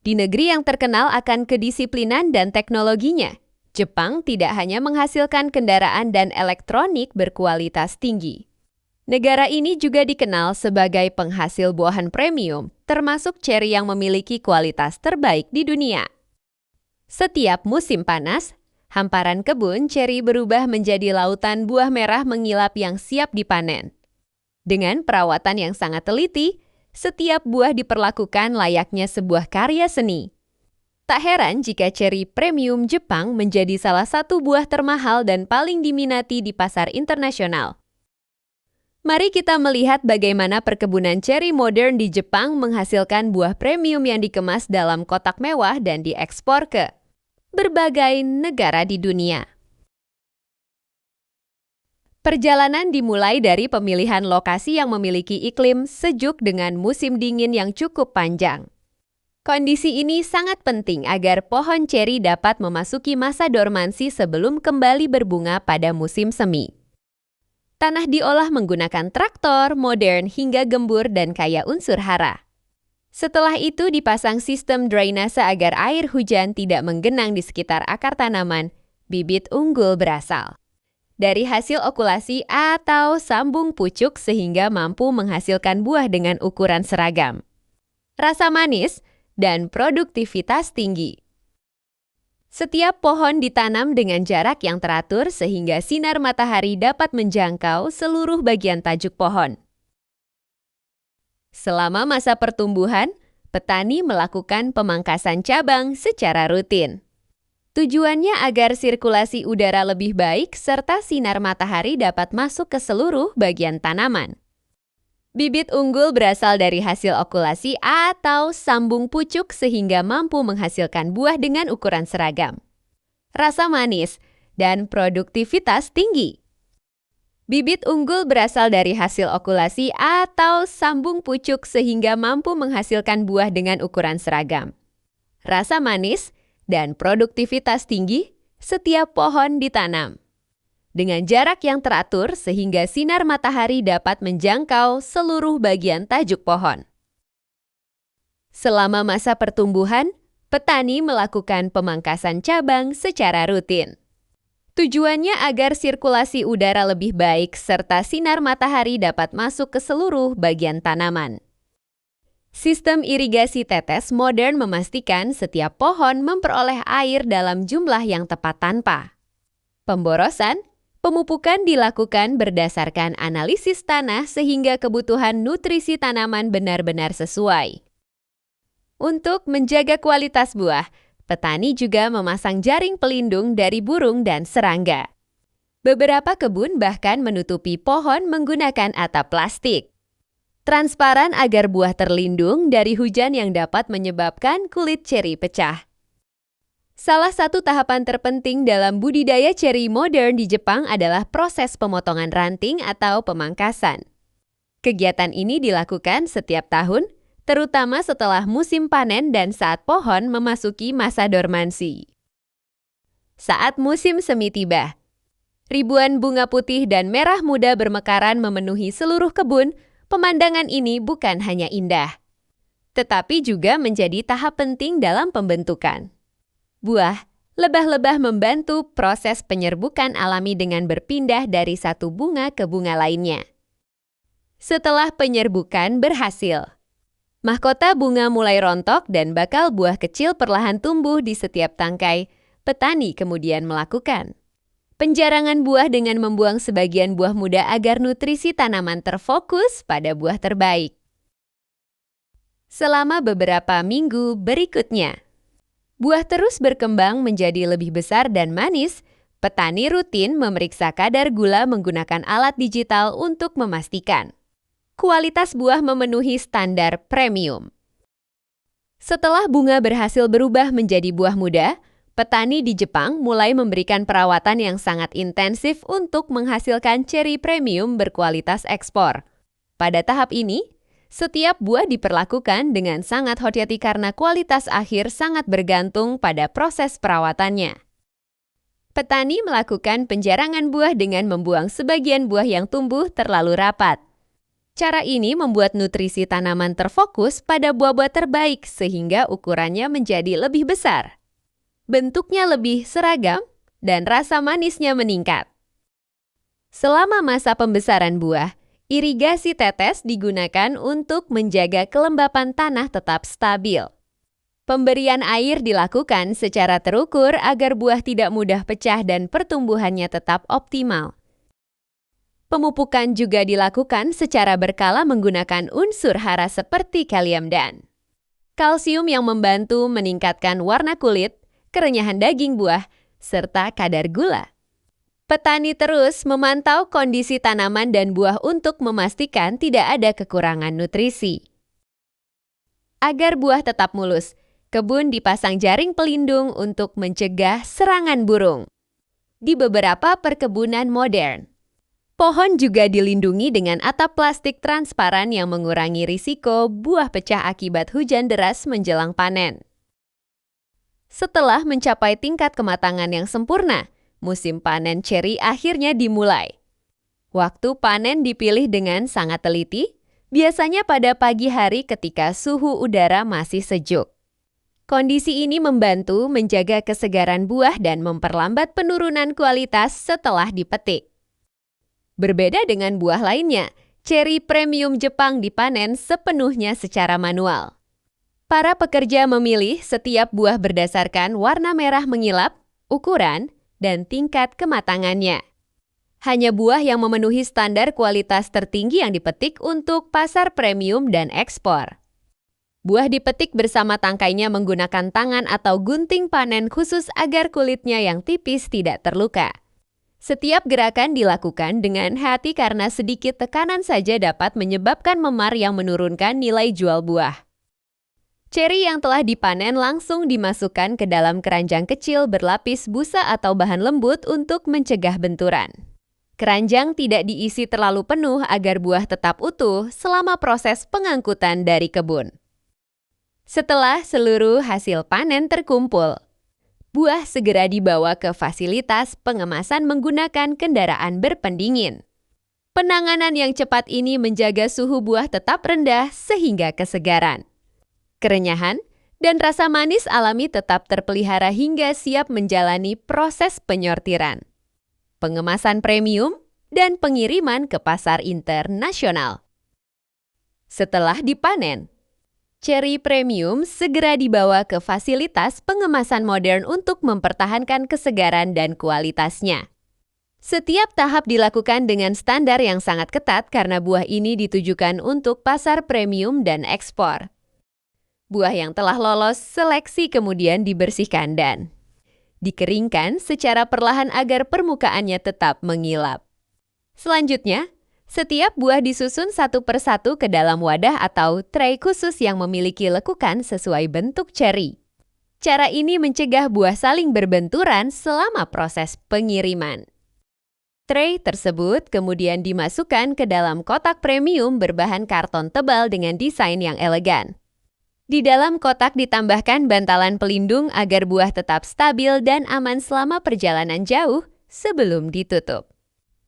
Di negeri yang terkenal akan kedisiplinan dan teknologinya, Jepang tidak hanya menghasilkan kendaraan dan elektronik berkualitas tinggi. Negara ini juga dikenal sebagai penghasil buahan premium, termasuk ceri yang memiliki kualitas terbaik di dunia. Setiap musim panas, hamparan kebun ceri berubah menjadi lautan buah merah mengilap yang siap dipanen. Dengan perawatan yang sangat teliti, setiap buah diperlakukan layaknya sebuah karya seni. Tak heran jika ceri premium Jepang menjadi salah satu buah termahal dan paling diminati di pasar internasional. Mari kita melihat bagaimana perkebunan ceri modern di Jepang menghasilkan buah premium yang dikemas dalam kotak mewah dan diekspor ke berbagai negara di dunia. Perjalanan dimulai dari pemilihan lokasi yang memiliki iklim sejuk dengan musim dingin yang cukup panjang. Kondisi ini sangat penting agar pohon ceri dapat memasuki masa dormansi sebelum kembali berbunga pada musim semi. Tanah diolah menggunakan traktor, modern hingga gembur dan kaya unsur hara. Setelah itu dipasang sistem drainase agar air hujan tidak menggenang di sekitar akar tanaman, bibit unggul berasal dari hasil okulasi atau sambung pucuk sehingga mampu menghasilkan buah dengan ukuran seragam, rasa manis, dan produktivitas tinggi. Setiap pohon ditanam dengan jarak yang teratur sehingga sinar matahari dapat menjangkau seluruh bagian tajuk pohon. Selama masa pertumbuhan, petani melakukan pemangkasan cabang secara rutin. Tujuannya agar sirkulasi udara lebih baik serta sinar matahari dapat masuk ke seluruh bagian tanaman. Bibit unggul berasal dari hasil okulasi atau sambung pucuk sehingga mampu menghasilkan buah dengan ukuran seragam, rasa manis, dan produktivitas tinggi. Bibit unggul berasal dari hasil okulasi atau sambung pucuk sehingga mampu menghasilkan buah dengan ukuran seragam, rasa manis, dan produktivitas tinggi. Setiap pohon ditanam dengan jarak yang teratur sehingga sinar matahari dapat menjangkau seluruh bagian tajuk pohon. Selama masa pertumbuhan, petani melakukan pemangkasan cabang secara rutin. Tujuannya agar sirkulasi udara lebih baik serta sinar matahari dapat masuk ke seluruh bagian tanaman. Sistem irigasi tetes modern memastikan setiap pohon memperoleh air dalam jumlah yang tepat tanpa pemborosan. Pemupukan dilakukan berdasarkan analisis tanah sehingga kebutuhan nutrisi tanaman benar-benar sesuai. Untuk menjaga kualitas buah, petani juga memasang jaring pelindung dari burung dan serangga. Beberapa kebun bahkan menutupi pohon menggunakan atap plastik transparan agar buah terlindung dari hujan yang dapat menyebabkan kulit ceri pecah. Salah satu tahapan terpenting dalam budidaya ceri modern di Jepang adalah proses pemotongan ranting atau pemangkasan. Kegiatan ini dilakukan setiap tahun, terutama setelah musim panen dan saat pohon memasuki masa dormansi. Saat musim semi tiba, ribuan bunga putih dan merah muda bermekaran memenuhi seluruh kebun. Pemandangan ini bukan hanya indah, tetapi juga menjadi tahap penting dalam pembentukan buah. Lebah-lebah membantu proses penyerbukan alami dengan berpindah dari satu bunga ke bunga lainnya. Setelah penyerbukan berhasil, mahkota bunga mulai rontok dan bakal buah kecil perlahan tumbuh di setiap tangkai. Petani kemudian melakukan penjarangan buah dengan membuang sebagian buah muda agar nutrisi tanaman terfokus pada buah terbaik. Selama beberapa minggu berikutnya, buah terus berkembang menjadi lebih besar dan manis. Petani rutin memeriksa kadar gula menggunakan alat digital untuk memastikan kualitas buah memenuhi standar premium. Setelah bunga berhasil berubah menjadi buah muda, petani di Jepang mulai memberikan perawatan yang sangat intensif untuk menghasilkan ceri premium berkualitas ekspor. Pada tahap ini, setiap buah diperlakukan dengan sangat hati-hati karena kualitas akhir sangat bergantung pada proses perawatannya. Petani melakukan penjarangan buah dengan membuang sebagian buah yang tumbuh terlalu rapat. Cara ini membuat nutrisi tanaman terfokus pada buah-buah terbaik sehingga ukurannya menjadi lebih besar. Bentuknya lebih seragam dan rasa manisnya meningkat. Selama masa pembesaran buah, irigasi tetes digunakan untuk menjaga kelembapan tanah tetap stabil. Pemberian air dilakukan secara terukur agar buah tidak mudah pecah dan pertumbuhannya tetap optimal. Pemupukan juga dilakukan secara berkala menggunakan unsur hara seperti kalium dan kalsium yang membantu meningkatkan warna kulit, kerenyahan daging buah, serta kadar gula. Petani terus memantau kondisi tanaman dan buah untuk memastikan tidak ada kekurangan nutrisi. Agar buah tetap mulus, kebun dipasang jaring pelindung untuk mencegah serangan burung. Di beberapa perkebunan modern, pohon juga dilindungi dengan atap plastik transparan yang mengurangi risiko buah pecah akibat hujan deras menjelang panen. Setelah mencapai tingkat kematangan yang sempurna, musim panen ceri akhirnya dimulai. Waktu panen dipilih dengan sangat teliti, biasanya pada pagi hari ketika suhu udara masih sejuk. Kondisi ini membantu menjaga kesegaran buah dan memperlambat penurunan kualitas setelah dipetik. Berbeda dengan buah lainnya, ceri premium Jepang dipanen sepenuhnya secara manual. Para pekerja memilih setiap buah berdasarkan warna merah mengilap, ukuran, dan tingkat kematangannya. Hanya buah yang memenuhi standar kualitas tertinggi yang dipetik untuk pasar premium dan ekspor. Buah dipetik bersama tangkainya menggunakan tangan atau gunting panen khusus agar kulitnya yang tipis tidak terluka. Setiap gerakan dilakukan dengan hati karena sedikit tekanan saja dapat menyebabkan memar yang menurunkan nilai jual buah. Ceri yang telah dipanen langsung dimasukkan ke dalam keranjang kecil berlapis busa atau bahan lembut untuk mencegah benturan. Keranjang tidak diisi terlalu penuh agar buah tetap utuh selama proses pengangkutan dari kebun. Setelah seluruh hasil panen terkumpul, buah segera dibawa ke fasilitas pengemasan menggunakan kendaraan berpendingin. Penanganan yang cepat ini menjaga suhu buah tetap rendah sehingga kesegaran, kerenyahan, dan rasa manis alami tetap terpelihara hingga siap menjalani proses penyortiran, pengemasan premium, dan pengiriman ke pasar internasional. Setelah dipanen, ceri premium segera dibawa ke fasilitas pengemasan modern untuk mempertahankan kesegaran dan kualitasnya. Setiap tahap dilakukan dengan standar yang sangat ketat karena buah ini ditujukan untuk pasar premium dan ekspor. Buah yang telah lolos seleksi kemudian dibersihkan dan dikeringkan secara perlahan agar permukaannya tetap mengilap. Selanjutnya, setiap buah disusun satu persatu ke dalam wadah atau tray khusus yang memiliki lekukan sesuai bentuk ceri. Cara ini mencegah buah saling berbenturan selama proses pengiriman. Tray tersebut kemudian dimasukkan ke dalam kotak premium berbahan karton tebal dengan desain yang elegan. Di dalam kotak ditambahkan bantalan pelindung agar buah tetap stabil dan aman selama perjalanan jauh sebelum ditutup.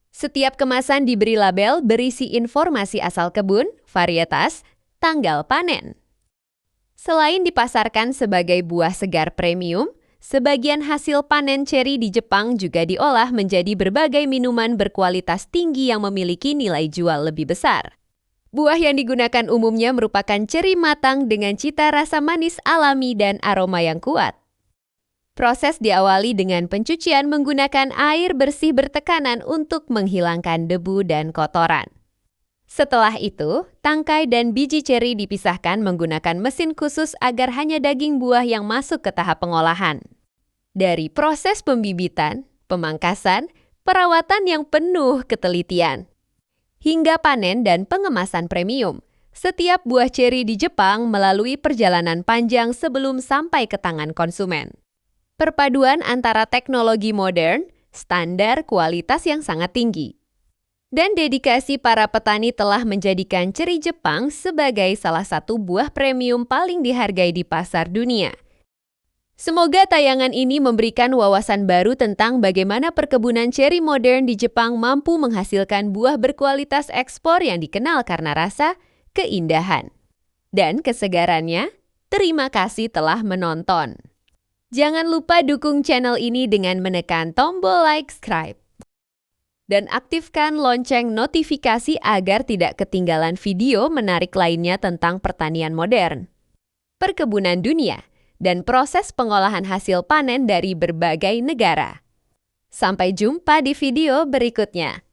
Setiap kemasan diberi label berisi informasi asal kebun, varietas, tanggal panen. Selain dipasarkan sebagai buah segar premium, sebagian hasil panen ceri di Jepang juga diolah menjadi berbagai minuman berkualitas tinggi yang memiliki nilai jual lebih besar. Buah yang digunakan umumnya merupakan ceri matang dengan cita rasa manis alami dan aroma yang kuat. Proses diawali dengan pencucian menggunakan air bersih bertekanan untuk menghilangkan debu dan kotoran. Setelah itu, tangkai dan biji ceri dipisahkan menggunakan mesin khusus agar hanya daging buah yang masuk ke tahap pengolahan. Dari proses pembibitan, pemangkasan, perawatan yang penuh ketelitian, hingga panen dan pengemasan premium, setiap buah ceri di Jepang melalui perjalanan panjang sebelum sampai ke tangan konsumen. Perpaduan antara teknologi modern, standar kualitas yang sangat tinggi, dan dedikasi para petani telah menjadikan ceri Jepang sebagai salah satu buah premium paling dihargai di pasar dunia. Semoga tayangan ini memberikan wawasan baru tentang bagaimana perkebunan ceri modern di Jepang mampu menghasilkan buah berkualitas ekspor yang dikenal karena rasa, keindahan, dan kesegarannya. Terima kasih telah menonton. Jangan lupa dukung channel ini dengan menekan tombol like, subscribe, dan aktifkan lonceng notifikasi agar tidak ketinggalan video menarik lainnya tentang pertanian modern, perkebunan dunia, dan proses pengolahan hasil panen dari berbagai negara. Sampai jumpa di video berikutnya.